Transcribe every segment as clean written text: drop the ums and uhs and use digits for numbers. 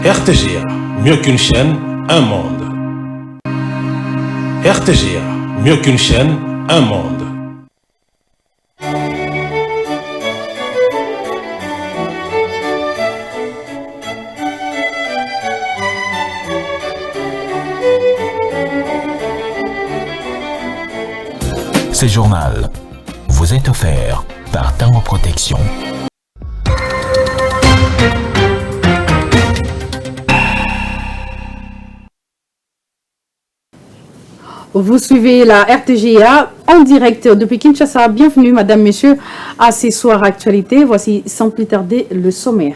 RTGA, mieux qu'une chaîne, un monde. RTGA, mieux qu'une chaîne, un monde. Ce journal vous est offert par Tango Protection. Vous suivez la RTGA en direct depuis Kinshasa. Bienvenue, madame, messieurs, à ces soirs actualités. Voici sans plus tarder le sommaire.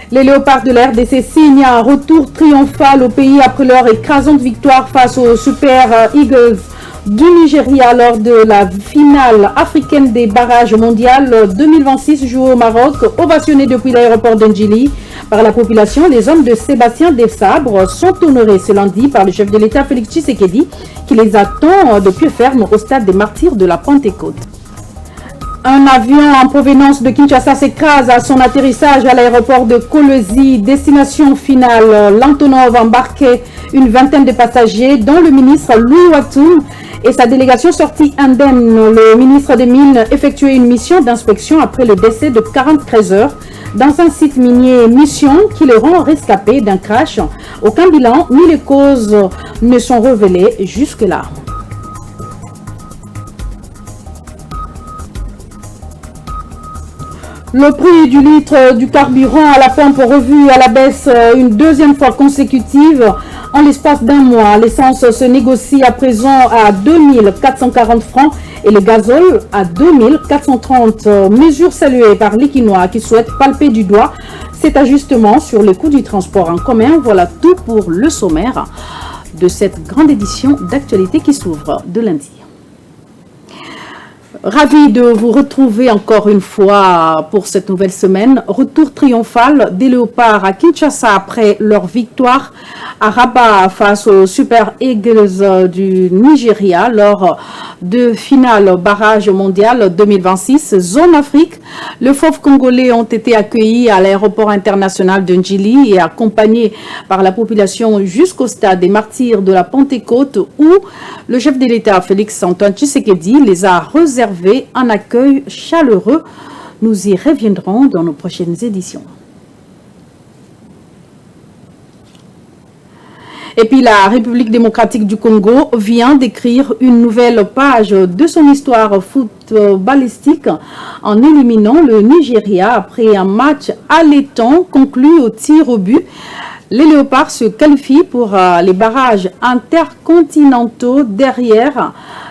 Les léopards de la RDC signent un retour triomphal au pays après leur écrasante victoire face aux Super Eagles du Nigeria lors de la finale africaine des barrages mondial 2026 jouée au Maroc, ovationnée depuis l'aéroport d'Ndjili par la population. Les hommes de Sébastien Desabre sont honorés ce lundi par le chef de l'État Félix Tshisekedi qui les attend de pied ferme au stade des Martyrs de la Pentecôte. Un avion en provenance de Kinshasa s'écrase à son atterrissage à l'aéroport de Kolwezi. Destination finale, l'Antonov embarquait une vingtaine de passagers, dont le ministre Louis Watoum et sa délégation sortie indemne. Le ministre des Mines effectuait une mission d'inspection après le décès de 43 heures dans un site minier, mission qui le rend rescapé d'un crash. Aucun bilan ni les causes ne sont révélées jusque-là. Le prix du litre du carburant à la pompe revu à la baisse une deuxième fois consécutive en l'espace d'un mois. L'essence se négocie à présent à 2440 francs et le gazole à 2430. Mesure saluée par les Quinois qui souhaitent palper du doigt cet ajustement sur le coût du transport en commun. Voilà tout pour le sommaire de cette grande édition d'actualité qui s'ouvre de lundi. Ravi de vous retrouver encore une fois pour cette nouvelle semaine. Retour triomphal des Léopards à Kinshasa après leur victoire à Rabat face aux Super Eagles du Nigeria lors de finale barrage mondial 2026 zone Afrique. Les fauves congolais ont été accueillis à l'aéroport international de Ndjili et accompagnés par la population jusqu'au stade des Martyrs de la Pentecôte où le chef de l'État Félix Antoine Tshisekedi les a réservés un accueil chaleureux. Nous y reviendrons dans nos prochaines éditions. Et puis la République démocratique du Congo vient d'écrire une nouvelle page de son histoire footballistique en éliminant le Nigeria après un match allaitant conclu au tir au but. Les Léopards se qualifient pour les barrages intercontinentaux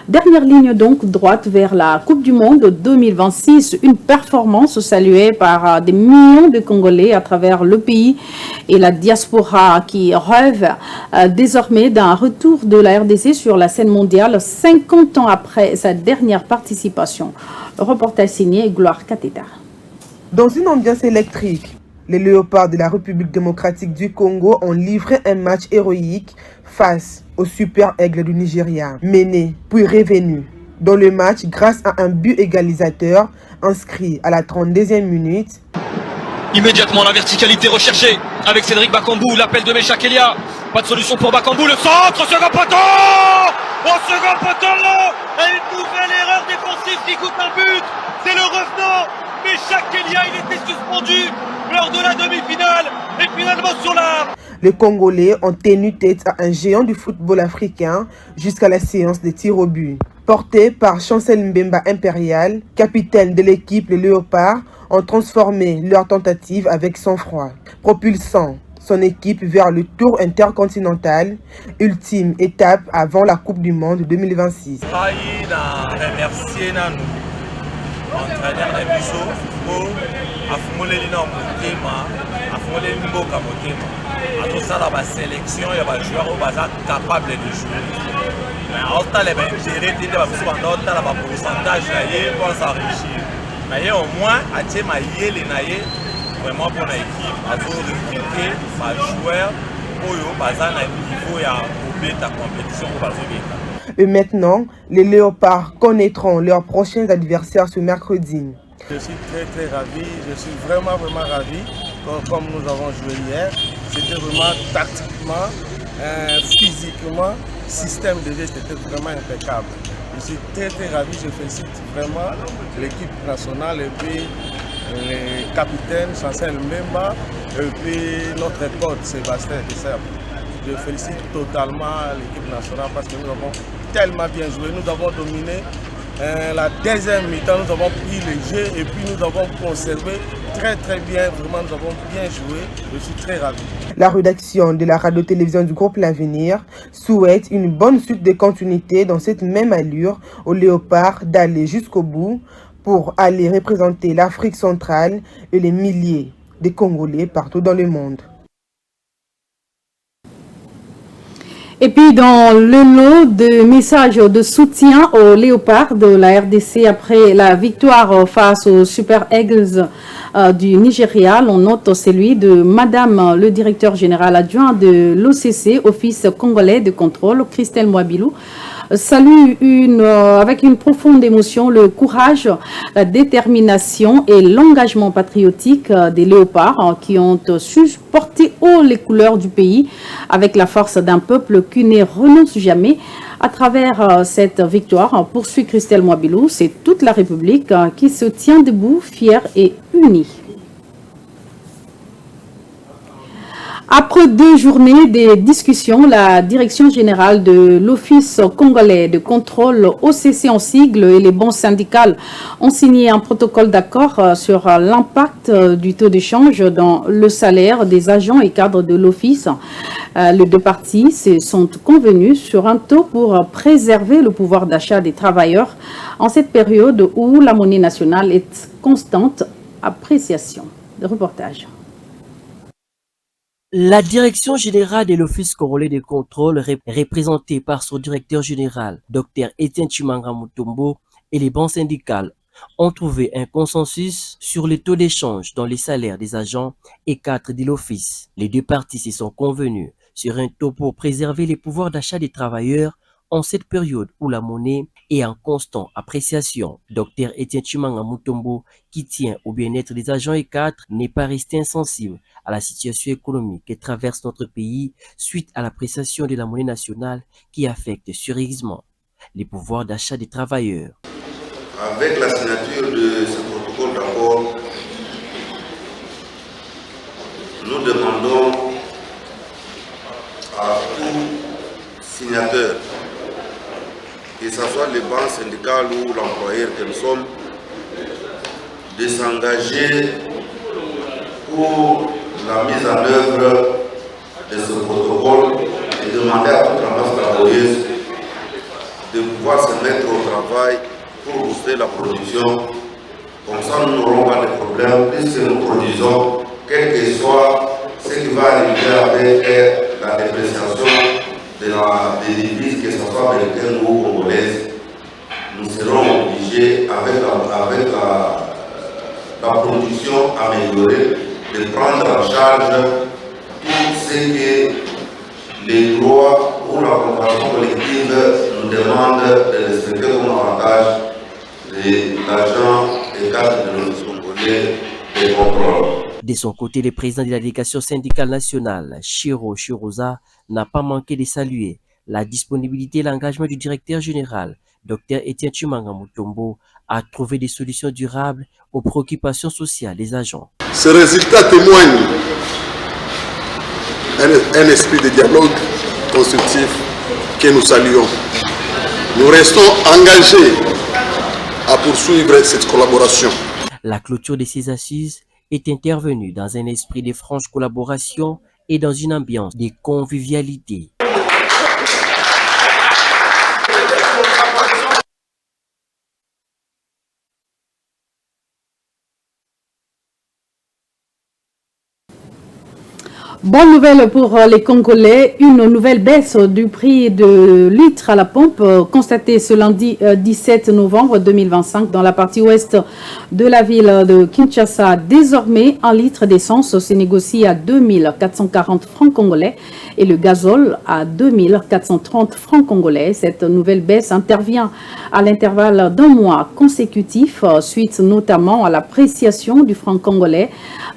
dernière ligne donc droite vers la Coupe du Monde 2026. Une performance saluée par des millions de Congolais à travers le pays et la diaspora qui rêve désormais d'un retour de la RDC sur la scène mondiale 50 ans après sa dernière participation. Reportage signé Gloire Kateta. Dans une ambiance électrique, les Léopards de la République démocratique du Congo ont livré un match héroïque face aux Super Aigles du Nigeria, menés puis revenus dans le match grâce à un but égalisateur inscrit à la 32e minute. Immédiatement la verticalité recherchée avec Cédric Bakambu, l'appel de Mecha Kelia. Pas de solution pour Bakambu, le centre, second poteau. Au second poteau, et une nouvelle erreur défensive qui coûte un but. C'est le revenant, Mecha Kelia, il était suspendu lors de la demi-finale et finalement sur la... Les Congolais ont tenu tête à un géant du football africain jusqu'à la séance de tir au but. Portés par Chancel Mbemba Impérial, capitaine de l'équipe, les Léopards ont transformé leur tentative avec sang-froid, propulsant son équipe vers le tour intercontinental, ultime étape avant la Coupe du Monde 2026. atosala basélection ya bajoueur oyo baza capable de jouer mais aotala baintérêt te nde babiso banda otala bapourcentage na ye mpo azarichir na ye au moins atie mayele na ye vraiment mpona équipe azorecrute bajoueur oyo baza na niveau ya kobeta compétition oyo bazobeta. Et maintenant, les Léopards connaîtront leurs prochains adversaires ce mercredi. Je suis très ravi, je suis vraiment ravi. comme nous avons joué hier. C'était vraiment tactiquement, physiquement, système de jeu, c'était vraiment impeccable. Je suis très ravi, je félicite vraiment l'équipe nationale et puis les capitaines, Chancel Mbemba et puis notre coach Sébastien Tesserre. Je félicite totalement l'équipe nationale parce que nous avons tellement bien joué, nous avons dominé. La deuxième mi-temps, nous avons pris le jeu et puis nous avons conservé très bien, vraiment nous avons bien joué. Je suis très ravi. La rédaction de la radio-télévision du groupe L'Avenir souhaite une bonne suite de continuité dans cette même allure aux Léopards d'aller jusqu'au bout pour aller représenter l'Afrique centrale et les milliers de Congolais partout dans le monde. Et puis dans le lot de messages de soutien aux Léopards de la RDC après la victoire face aux Super Eagles du Nigeria, on note celui de Madame le directeur général adjoint de l'OCC, Office congolais de contrôle, Christelle Mwabilou. Salue avec une profonde émotion le courage, la détermination et l'engagement patriotique des Léopards qui ont su porter haut les couleurs du pays avec la force d'un peuple qui ne renonce jamais. À travers cette victoire, poursuit Christelle Mwabilou, c'est toute la République qui se tient debout, fière et unie. Après 2 journées de discussions, la direction générale de l'Office congolais de contrôle OCC en sigle et les banques syndicales ont signé un protocole d'accord sur l'impact du taux d'échange dans le salaire des agents et cadres de l'Office. Les 2 parties se sont convenues sur un taux pour préserver le pouvoir d'achat des travailleurs en cette période où la monnaie nationale est constante appréciation. Le reportage. La direction générale de l'Office congolais de contrôle, représentée par son directeur général, Dr Etienne Chimanga Mutombo, et les banques syndicales, ont trouvé un consensus sur les taux d'échange dans les salaires des agents et cadres de l'Office. Les 2 parties se sont convenues sur un taux pour préserver les pouvoirs d'achat des travailleurs en cette période où la monnaie est en constante appréciation. Dr Etienne Chimanga Mutombo, qui tient au bien-être des agents et cadres, n'est pas resté insensible à la situation économique que traverse notre pays suite à l'appréciation de la monnaie nationale qui affecte sérieusement les pouvoirs d'achat des travailleurs. Avec la signature de ce protocole d'accord, nous demandons à tout signateur, que ce soit les banques syndicales ou l'employeur que nous sommes, de s'engager pour la mise en œuvre de ce protocole et demander à toute la masse laborieuse de pouvoir se mettre au travail pour booster la production. Comme ça, nous n'aurons pas de problème puisque nous produisons, quel que soit ce qui va arriver avec la dépréciation des devises, que ce soit américaine ou congolaise. Nous serons obligés, avec la production améliorée, de prendre en charge tout ce que les droits ou la convention collective nous demandent de respecter comme avantage de l'agent et cadre de l'Office congolais de contrôle. De son côté, le président de la délégation syndicale nationale, Chiro Chiroza, n'a pas manqué de saluer la disponibilité et l'engagement du directeur général, Dr Etienne Chimanga Mutombo, à trouver des solutions durables aux préoccupations sociales des agents. Ce résultat témoigne un esprit de dialogue constructif que nous saluons. Nous restons engagés à poursuivre cette collaboration. La clôture de ces assises est intervenue dans un esprit de franche collaboration et dans une ambiance de convivialité. Bonne nouvelle pour les Congolais, une nouvelle baisse du prix de litre à la pompe constatée ce lundi 17 novembre 2025 dans la partie ouest de la ville de Kinshasa. Désormais, un litre d'essence se négocie à 2440 francs congolais et le gazole à 2430 francs congolais. Cette nouvelle baisse intervient à l'intervalle d'un mois consécutif, suite notamment à l'appréciation du franc congolais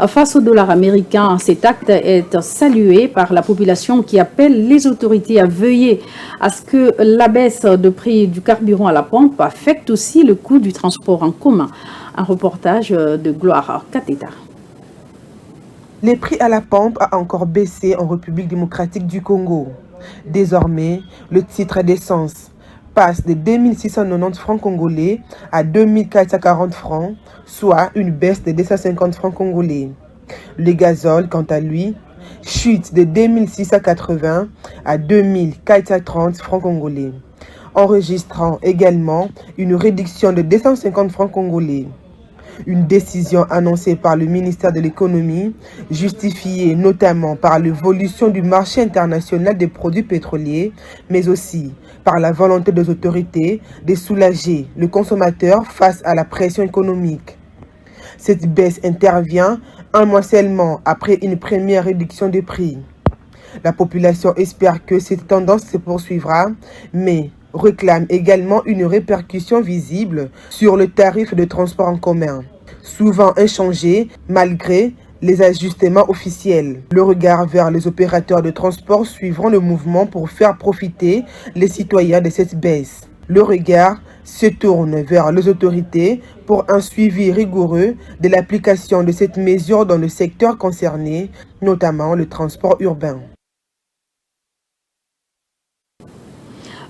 face au dollar américain. Cet acte est salué par la population qui appelle les autorités à veiller à ce que la baisse de prix du carburant à la pompe affecte aussi le coût du transport en commun. Un reportage de Gloire Kateta. Les prix à la pompe a encore baissé en République démocratique du Congo. Désormais, le titre d'essence passe de 2690 francs congolais à 2440 francs, soit une baisse de 250 francs congolais. Le gazole, quant à lui, chute de 2680 à 2430 francs congolais, enregistrant également une réduction de 250 francs congolais. Une décision annoncée par le ministère de l'économie, justifiée notamment par l'évolution du marché international des produits pétroliers, mais aussi par la volonté des autorités de soulager le consommateur face à la pression économique. Cette baisse intervient un mois seulement après une première réduction des prix. La population espère que cette tendance se poursuivra, mais réclame également une répercussion visible sur le tarif de transport en commun, souvent inchangé malgré les ajustements officiels. Le regard vers les opérateurs de transport suivront le mouvement pour faire profiter les citoyens de cette baisse. Le regard se tourne vers les autorités pour un suivi rigoureux de l'application de cette mesure dans le secteur concerné, notamment le transport urbain.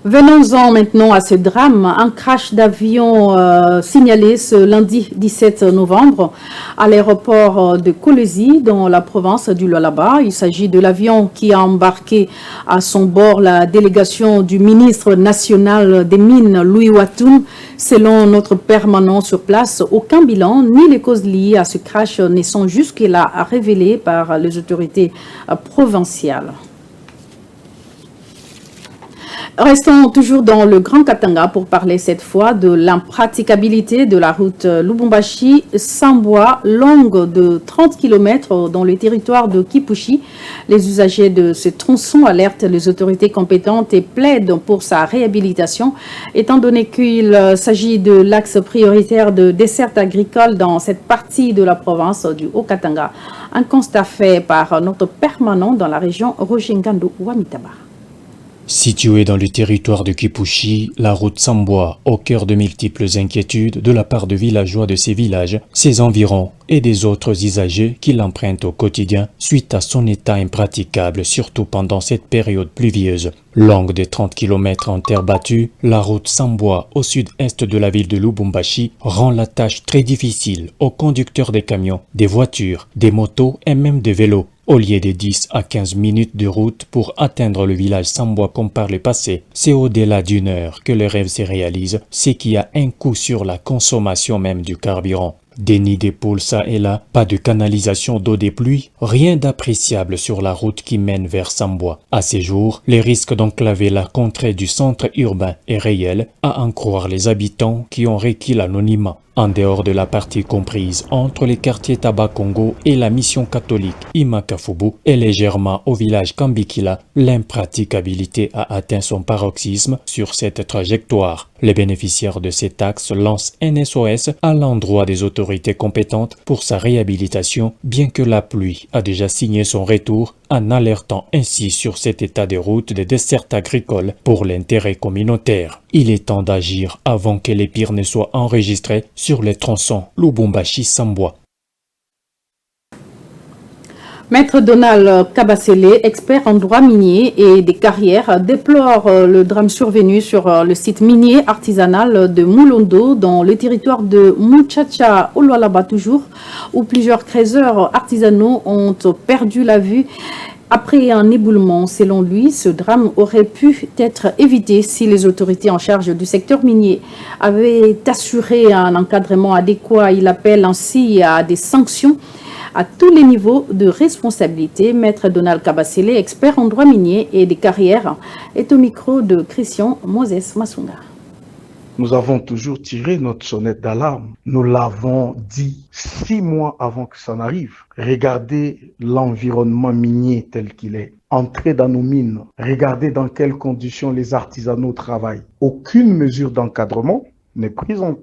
Venons-en maintenant à ce drame. Un crash d'avion signalé ce lundi 17 novembre à l'aéroport de Kolwezi dans la province du Lualaba. Il s'agit de l'avion qui a embarqué à son bord la délégation du ministre national des Mines, Louis Watoum. Selon notre permanent sur place, aucun bilan ni les causes liées à ce crash ne sont jusque-là révélées par les autorités provinciales. Restons toujours dans le Grand Katanga pour parler cette fois de l'impraticabilité de la route Lubumbashi-Sambwa, longue de 30 km dans le territoire de Kipushi. Les usagers de ce tronçon alertent les autorités compétentes et plaident pour sa réhabilitation, étant donné qu'il s'agit de l'axe prioritaire de desserte agricole dans cette partie de la province du Haut-Katanga. Un constat fait par notre permanent dans la région, Roger Ngando Wamitaba. Située dans le territoire de Kipushi, la route Sambwa, au cœur de multiples inquiétudes de la part de villageois de ces villages, ses environs et des autres usagers qui l'empruntent au quotidien suite à son état impraticable, surtout pendant cette période pluvieuse. Longue de 30 km en terre battue, la route Sambwa au sud-est de la ville de Lubumbashi rend la tâche très difficile aux conducteurs des camions, des voitures, des motos et même des vélos. Au lieu de 10 à 15 minutes de route pour atteindre le village Sambwa comme par le passé, c'est au-delà d'une heure que le rêve se réalise, ce qui a un coût sur la consommation même du carburant. Des nids de poules ça et là, pas de canalisation d'eau des pluies, rien d'appréciable sur la route qui mène vers Sambwa. À ces jours, le risque d'enclaver la contrée du centre urbain est réel, à en croire les habitants qui ont requis l'anonymat. En dehors de la partie comprise entre les quartiers Tabakongo et la mission catholique Imakafubu et légèrement au village Kambikila, l'impraticabilité a atteint son paroxysme sur cette trajectoire. Les bénéficiaires de cet axe lancent un SOS à l'endroit des autorités compétentes pour sa réhabilitation, bien que la pluie a déjà signé son retour en alertant ainsi sur cet état de route de desserte agricole pour l'intérêt communautaire. Il est temps d'agir avant que les pires ne soient enregistrés sur les tronçons Lubumbashi-Sambwa. Maître Donald Kabasele, expert en droit minier et des carrières, déplore le drame survenu sur le site minier artisanal de Moulondo dans le territoire de Muchacha, au Lualaba toujours, où plusieurs creuseurs artisanaux ont perdu la vue après un éboulement. Selon lui, ce drame aurait pu être évité si les autorités en charge du secteur minier avaient assuré un encadrement adéquat. Il appelle ainsi à des sanctions à tous les niveaux de responsabilité. Maître Donald Kabasele, expert en droit minier et des carrières, est au micro de Christian Moses Massunga. Nous avons toujours tiré notre sonnette d'alarme. Nous l'avons dit 6 mois avant que ça n'arrive. Regardez l'environnement minier tel qu'il est. Entrez dans nos mines. Regardez dans quelles conditions les artisanaux travaillent. Aucune mesure d'encadrement n'est prise en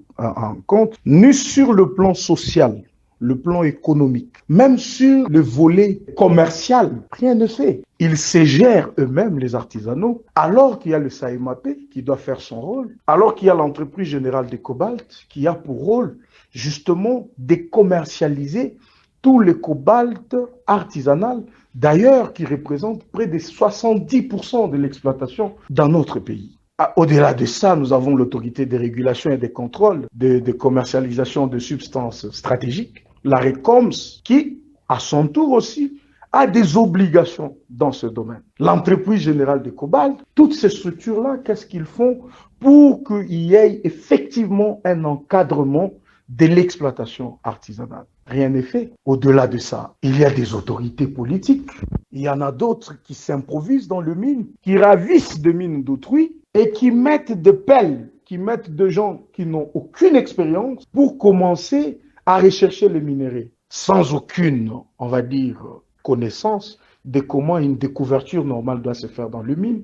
compte, ni sur le plan social, le plan économique, même sur le volet commercial, rien ne fait. Ils se gèrent eux-mêmes, les artisanaux, alors qu'il y a le SAEMAP qui doit faire son rôle, alors qu'il y a l'entreprise générale de cobalt qui a pour rôle justement de commercialiser tout le cobalt artisanal, d'ailleurs qui représente près de 70% de l'exploitation dans notre pays. Au-delà de ça, nous avons l'autorité de régulation et de contrôle de commercialisation de substances stratégiques, la RECOMS, qui, à son tour aussi, a des obligations dans ce domaine. L'entreprise générale de cobalt, toutes ces structures-là, qu'est-ce qu'ils font pour qu'il y ait effectivement un encadrement de l'exploitation artisanale? Rien n'est fait. Au-delà de ça, il y a des autorités politiques. Il y en a d'autres qui s'improvisent dans le mine, qui ravissent des mines d'autrui et qui mettent des pelles, qui mettent des gens qui n'ont aucune expérience pour commencer à rechercher les minéraux, sans aucune, on va dire, connaissance de comment une découverture normale doit se faire dans le mine.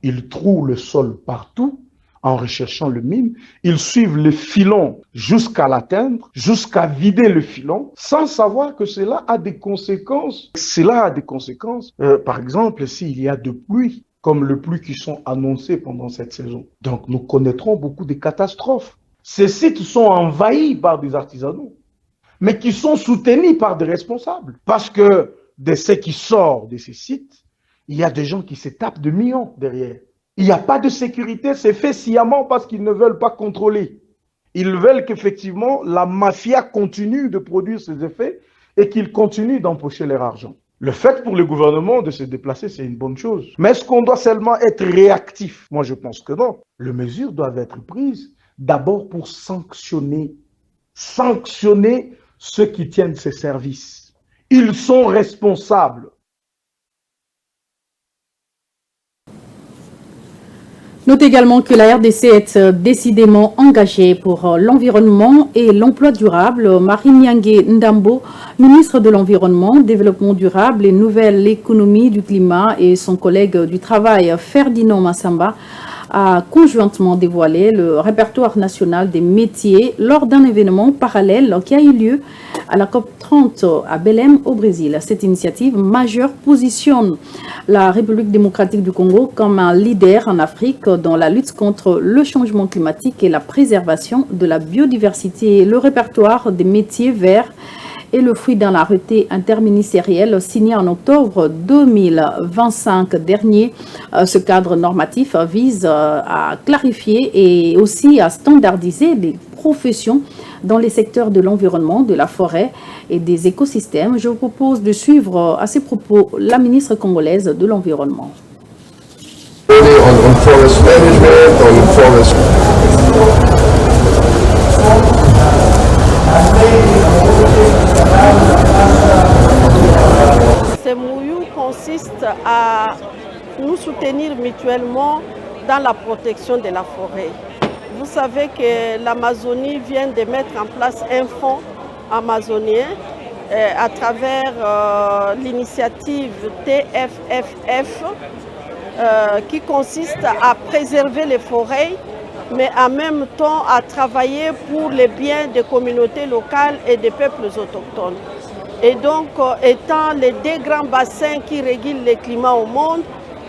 Ils trouvent le sol partout en recherchant le mine. Ils suivent le filon jusqu'à l'atteindre, jusqu'à vider le filon, sans savoir que cela a des conséquences. Cela a des conséquences, par exemple, s'il y a de pluie, comme les pluies qui sont annoncées pendant cette saison. Donc nous connaîtrons beaucoup de catastrophes. Ces sites sont envahis par des artisanaux, mais qui sont soutenus par des responsables. Parce que de ce qui sort de ces sites, il y a des gens qui se tapent de millions derrière. Il n'y a pas de sécurité, c'est fait sciemment parce qu'ils ne veulent pas contrôler. Ils veulent qu'effectivement la mafia continue de produire ses effets et qu'ils continuent d'empocher leur argent. Le fait pour le gouvernement de se déplacer, c'est une bonne chose. Mais est-ce qu'on doit seulement être réactif? Moi, je pense que non. Les mesures doivent être prises d'abord pour sanctionner ceux qui tiennent ces services. Ils sont responsables. Note également que la RDC est décidément engagée pour l'environnement et l'emploi durable. Marine Yangué Ndambo, ministre de l'Environnement, Développement durable et Nouvelle économie du climat, et son collègue du travail Ferdinand Massamba a conjointement dévoilé le répertoire national des métiers lors d'un événement parallèle qui a eu lieu à la COP30 à Belém au Brésil. Cette initiative majeure positionne la République démocratique du Congo comme un leader en Afrique dans la lutte contre le changement climatique et la préservation de la biodiversité. Le répertoire des métiers verts est le fruit d'un arrêté interministériel signé en octobre 2025 dernier. Ce cadre normatif vise à clarifier et aussi à standardiser les professions dans les secteurs de l'environnement, de la forêt et des écosystèmes. Je vous propose de suivre à ces propos la ministre congolaise de l'Environnement. Ce MOU consiste à nous soutenir mutuellement dans la protection de la forêt. Vous savez que l'Amazonie vient de mettre en place un fonds amazonien à travers l'initiative TFFF qui consiste à préserver les forêts, mais en même temps à travailler pour le bien des communautés locales et des peuples autochtones. Et donc, étant les deux grands bassins qui régulent le climat au monde,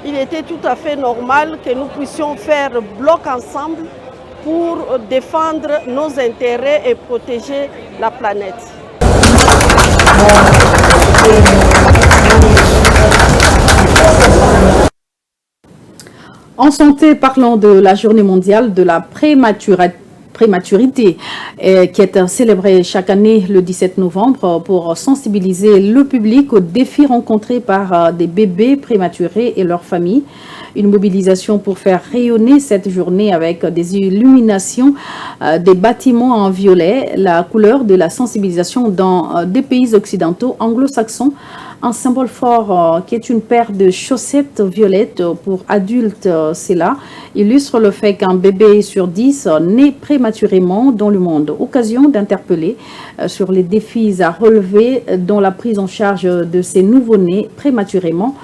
il était tout à fait normal que nous puissions faire bloc ensemble pour défendre nos intérêts et protéger la planète. En santé, parlons de la journée mondiale de la prématurité, qui est célébrée chaque année le 17 novembre pour sensibiliser le public aux défis rencontrés par des bébés prématurés et leurs familles. Une mobilisation pour faire rayonner cette journée avec des illuminations des bâtiments en violet, la couleur de la sensibilisation dans des pays occidentaux anglo-saxons. Un symbole fort qui est une paire de chaussettes violettes pour adultes, c'est là, illustre le fait qu'un bébé sur 10 naît prématurément dans le monde. Occasion d'interpeller sur les défis à relever dans la prise en charge de ces nouveau-nés prématurément.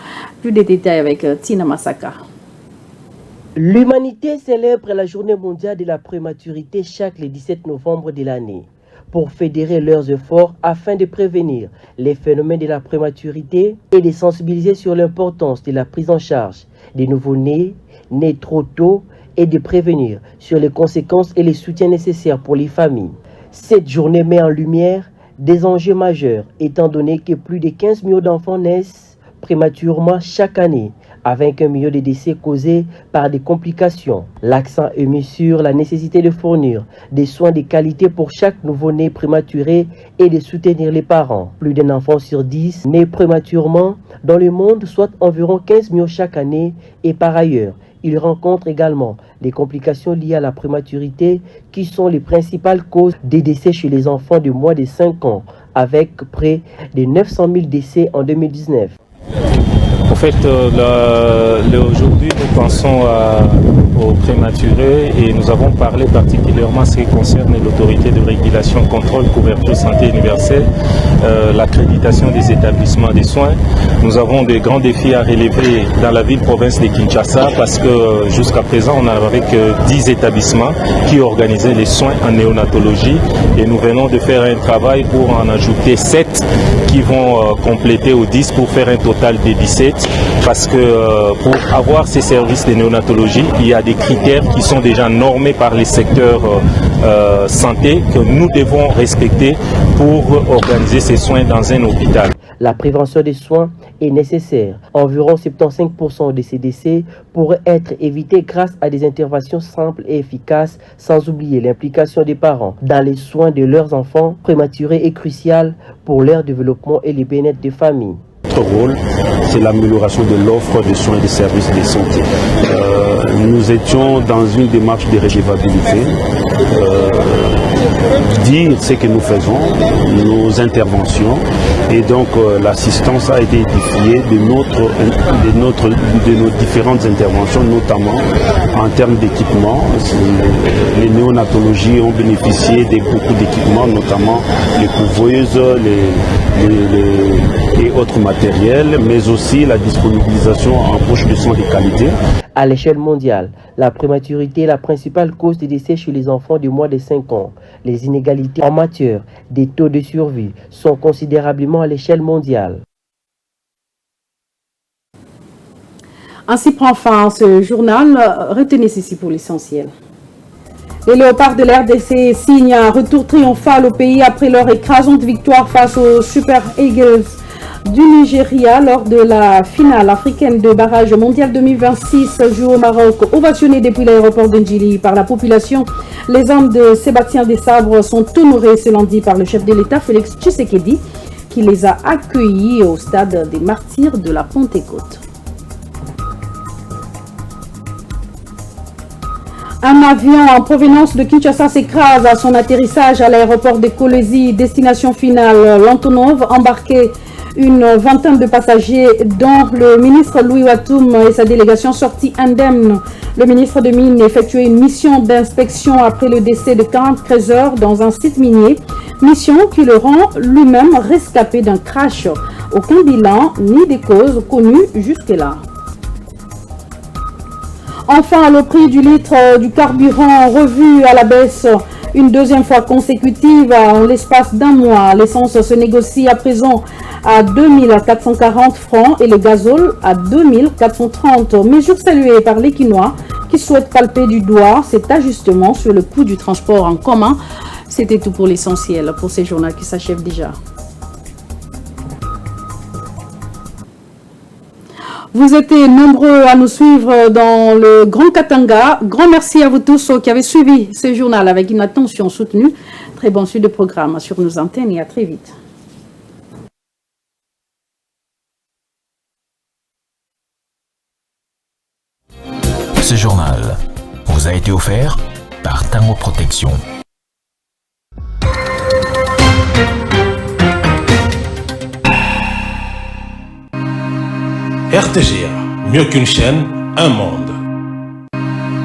Plus de détails avec Tina Masaka. L'humanité célèbre la journée mondiale de la prématurité chaque le 17 novembre de l'année, pour fédérer leurs efforts afin de prévenir les phénomènes de la prématurité et de sensibiliser sur l'importance de la prise en charge des nouveau-nés, nés trop tôt, et de prévenir sur les conséquences et les soutiens nécessaires pour les familles. Cette journée met en lumière des enjeux majeurs, étant donné que plus de 15 millions d'enfants naissent prématurément chaque année, avec 1 million de décès causés par des complications. L'accent est mis sur la nécessité de fournir des soins de qualité pour chaque nouveau-né prématuré et de soutenir les parents. Plus d'un enfant sur 10 naît prématurément dans le monde, soit environ 15 millions chaque année, et par ailleurs, il rencontre également les complications liées à la prématurité qui sont les principales causes des décès chez les enfants de moins de 5 ans, avec près de 900 000 décès en 2019. En fait, aujourd'hui, nous pensons aux prématurés et nous avons parlé particulièrement en ce qui concerne l'autorité de régulation, contrôle, couverture, santé universelle, l'accréditation des établissements de soins. Nous avons des grands défis à relever dans la ville-province de Kinshasa parce que jusqu'à présent, on n'avait que 10 établissements qui organisaient les soins en néonatologie et nous venons de faire un travail pour en ajouter 7 qui vont compléter aux 10 pour faire un total de 17. Parce que pour avoir ces services de néonatologie, il y a des critères qui sont déjà normés par les secteurs santé que nous devons respecter pour organiser ces soins dans un hôpital. La prévention des soins est nécessaire. Environ 75% de ces décès pourraient être évités grâce à des interventions simples et efficaces, sans oublier l'implication des parents dans les soins de leurs enfants prématurés est crucial pour leur développement et le bien-être des familles. Notre rôle, c'est l'amélioration de l'offre de soins et de services de santé. Nous étions dans une démarche de recevabilité, dire ce que nous faisons, nos interventions, et donc l'assistance a été édifiée de nos différentes interventions, notamment en termes d'équipement. Les néonatologies ont bénéficié de beaucoup d'équipements, notamment les couveuses, et autres matériels, mais aussi la disponibilisation en poche de sang de qualité. À l'échelle mondiale, la prématurité est la principale cause de décès chez les enfants de moins de 5 ans. Les inégalités en matière des taux de survie sont considérablement à l'échelle mondiale. Ainsi prend fin ce journal. Retenez ceci pour l'essentiel. Les Léopards de l'RDC signent un retour triomphal au pays après leur écrasante victoire face aux Super Eagles du Nigeria lors de la finale africaine de barrage mondial 2026 joué au Maroc. Ovationnés depuis l'aéroport d'Ndjili par la population, les hommes de Sébastien des Sabres sont honorés ce lundi par le chef de l'État Félix Tshisekedi qui les a accueillis au stade des Martyrs de la Pentecôte. Un avion en provenance de Kinshasa s'écrase à son atterrissage à l'aéroport de Kolwezi, destination finale l'Antonov, embarqué une vingtaine de passagers dont le ministre Louis Watoum et sa délégation sortie indemne. Le ministre de Mines effectuait une mission d'inspection après le décès de 43 heures dans un site minier, mission qui le rend lui-même rescapé d'un crash. Aucun bilan ni des causes connues jusque-là. Enfin, le prix du litre du carburant revu à la baisse une deuxième fois consécutive en l'espace d'un mois. L'essence se négocie à présent à 2440 francs et le gazole à 2430. Mesure saluée par les Quinois qui souhaitent palper du doigt cet ajustement sur le coût du transport en commun. C'était tout pour l'essentiel pour ces journaux qui s'achèvent déjà. Vous êtes nombreux à nous suivre dans le Grand Katanga. Grand merci à vous tous qui avez suivi ce journal avec une attention soutenue. Très bon suite de programme sur nos antennes et à très vite. Ce journal vous a été offert par Tango Protection. RTGA, mieux qu'une chaîne, un monde.